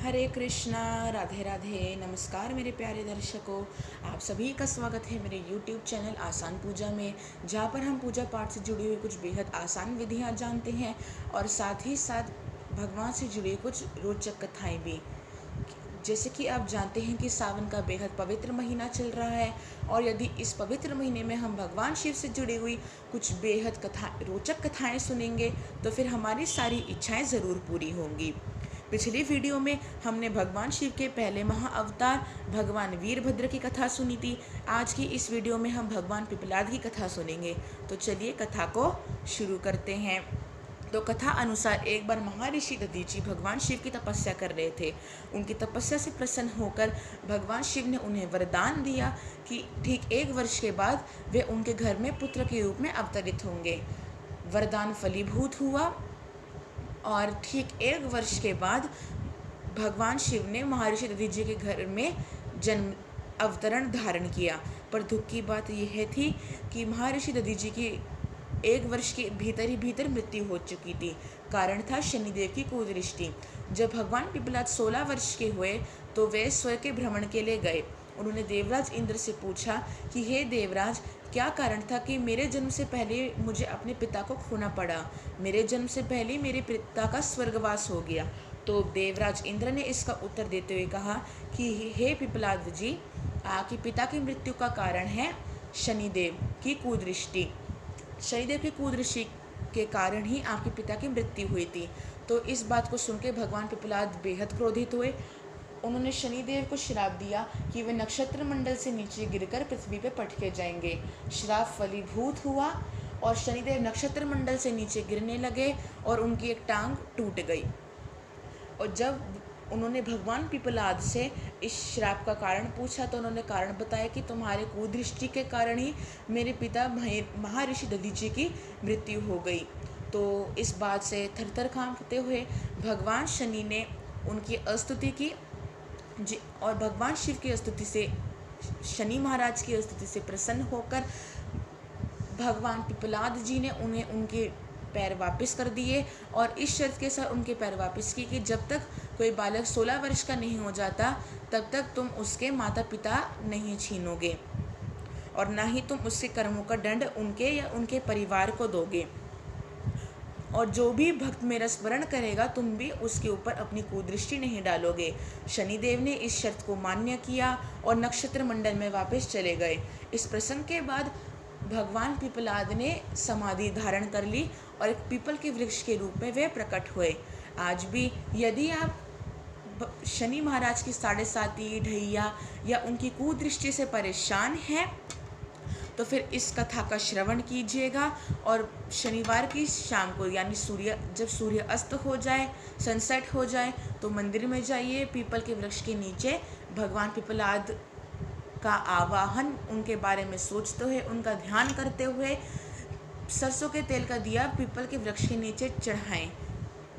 हरे कृष्णा, राधे राधे। नमस्कार मेरे प्यारे दर्शकों, आप सभी का स्वागत है मेरे YouTube चैनल आसान पूजा में, जहाँ पर हम पूजा पाठ से जुड़ी हुई कुछ बेहद आसान विधियाँ जानते हैं और साथ ही साथ भगवान से जुड़ी कुछ रोचक कथाएं भी। जैसे कि आप जानते हैं कि सावन का बेहद पवित्र महीना चल रहा है और यदि इस पवित्र महीने में हम भगवान शिव से जुड़ी हुई कुछ बेहद रोचक कथाएं सुनेंगे तो फिर हमारी सारी इच्छाएं ज़रूर पूरी होंगी। पिछली वीडियो में हमने भगवान शिव के पहले महाअवतार भगवान वीरभद्र की कथा सुनी थी। आज की इस वीडियो में हम भगवान पिपलाद की कथा सुनेंगे। तो चलिए कथा को शुरू करते हैं। तो कथा अनुसार एक बार महर्षि दधीचि भगवान शिव की तपस्या कर रहे थे। उनकी तपस्या से प्रसन्न होकर भगवान शिव ने उन्हें वरदान दिया कि ठीक 1 वर्ष के बाद वे उनके घर में पुत्र के रूप में अवतरित होंगे। वरदान फलीभूत हुआ और ठीक 1 वर्ष के बाद भगवान शिव ने महर्षि दधीचि के घर में जन्म अवतरण धारण किया। पर दुख की बात यह थी कि महर्षि दधीचि की 1 वर्ष के भीतर ही भीतर मृत्यु हो चुकी थी। कारण था शनिदेव की कुदृष्टि। जब भगवान पिपलाद 16 वर्ष के हुए तो वे स्वर्ग के भ्रमण के लिए गए। उन्होंने देवराज इंद्र से पूछा कि हे देवराज, क्या कारण था कि मेरे जन्म से पहले मुझे अपने पिता को खोना पड़ा। मेरे जन्म से पहले मेरे पिता का स्वर्गवास हो गया। तो देवराज इंद्र ने इसका उत्तर देते हुए कहा कि हे पिपलाद जी, आपके पिता की मृत्यु का कारण है शनिदेव की कुदृष्टि। शनिदेव की कुदृष्टि के कारण ही आपके पिता की मृत्यु हुई थी। तो इस बात को सुनकर भगवान पिपलाद बेहद क्रोधित हुए। उन्होंने शनिदेव को श्राप दिया कि वे नक्षत्र मंडल से नीचे गिरकर पृथ्वी पर पटके जाएंगे। श्राप फलीभूत हुआ और शनिदेव नक्षत्र मंडल से नीचे गिरने लगे और उनकी एक टांग टूट गई। और जब उन्होंने भगवान पिपलाद से इस श्राप का कारण पूछा तो उन्होंने कारण बताया कि तुम्हारे कुदृष्टि के कारण ही मेरे पिता महर्षि दधीचि की मृत्यु हो गई। तो इस बात से थरथर कांपते हुए भगवान शनि ने उनकी स्तुति की और भगवान शिव की स्तुति से, शनि महाराज की स्तुति से प्रसन्न होकर भगवान पिपलाद जी ने उन्हें उनके पैर वापस कर दिए और इस शर्त के साथ उनके पैर वापस की कि जब तक कोई बालक 16 वर्ष का नहीं हो जाता तब तक तुम उसके माता पिता नहीं छीनोगे और ना ही तुम उसके कर्मों का दंड उनके या उनके परिवार को दोगे। और जो भी भक्त मेरा स्मरण करेगा तुम भी उसके ऊपर अपनी कुदृष्टि नहीं डालोगे। शनिदेव ने इस शर्त को मान्य किया और नक्षत्र मंडल में वापस चले गए। इस प्रसंग के बाद भगवान पिपलाद ने समाधि धारण कर ली और एक पीपल के वृक्ष के रूप में वे प्रकट हुए। आज भी यदि आप शनि महाराज की 7.5 ढैया या उनकी कुदृष्टि से परेशान हैं तो फिर इस कथा का श्रवण कीजिएगा और शनिवार की शाम को यानी जब सूर्य अस्त हो जाए, सनसेट हो जाए तो मंदिर में जाइए, पीपल के वृक्ष के नीचे भगवान पिपलाद का आवाहन, उनके बारे में सोचते हुए, उनका ध्यान करते हुए सरसों के तेल का दिया पीपल के वृक्ष के नीचे चढ़ाएं,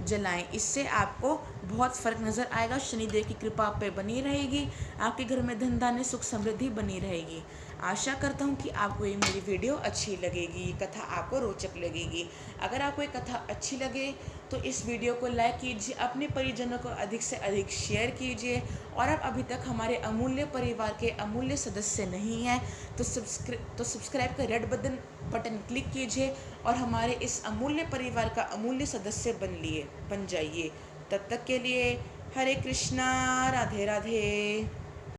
जलाएं। इससे आपको बहुत फ़र्क नज़र आएगा। शनिदेव की कृपा आप पे बनी रहेगी, आपके घर में धन धान्य सुख समृद्धि बनी रहेगी। आशा करता हूँ कि आपको ये मेरी वीडियो अच्छी लगेगी, ये कथा आपको रोचक लगेगी। अगर आपको ये कथा अच्छी लगे तो इस वीडियो को लाइक कीजिए, अपने परिजनों को अधिक से अधिक शेयर कीजिए और आप अभी तक हमारे अमूल्य परिवार के अमूल्य सदस्य नहीं हैं तो सब्सक्राइब का रेड बटन क्लिक कीजिए और हमारे इस अमूल्य परिवार का अमूल्य सदस्य बन जाइए। तब तक के लिए हरे कृष्णा, राधे राधे।